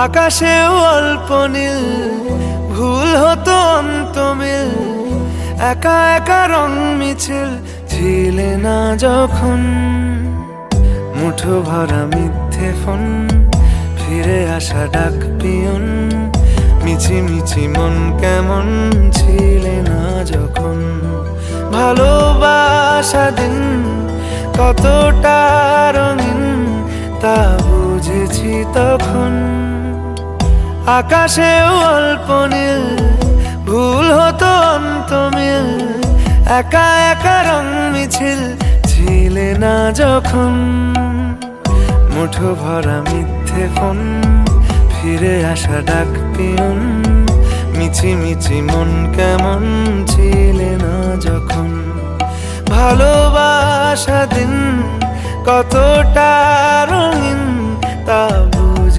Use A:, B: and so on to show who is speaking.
A: আকাশেও অল্প নীল, ভুল হতো অন্তমিল, একা একা রং মিছিল ছিলে না যখন। মুঠো ভরা মিথ্যে ফোন, ফিরে আসা ডাক পিয়ন, মিছি মিছি মন কেমন ছিলে না যখন। ভালোবাসা দিন কতটা রঙিন তা বুঝেছি তখন। আকাশেও অল্প নীল, ভুল হতো অন্তমিল, একা একা রং মিছিল ছিলে না যখন। মুঠো ভরা মিথ্যে ফোন, ফিরে আসা ডাক পিয়ন, মিছি মিছি মন কেমন ছিলে না যখন। ভালোবাসা দিন কতটা রঙিন তা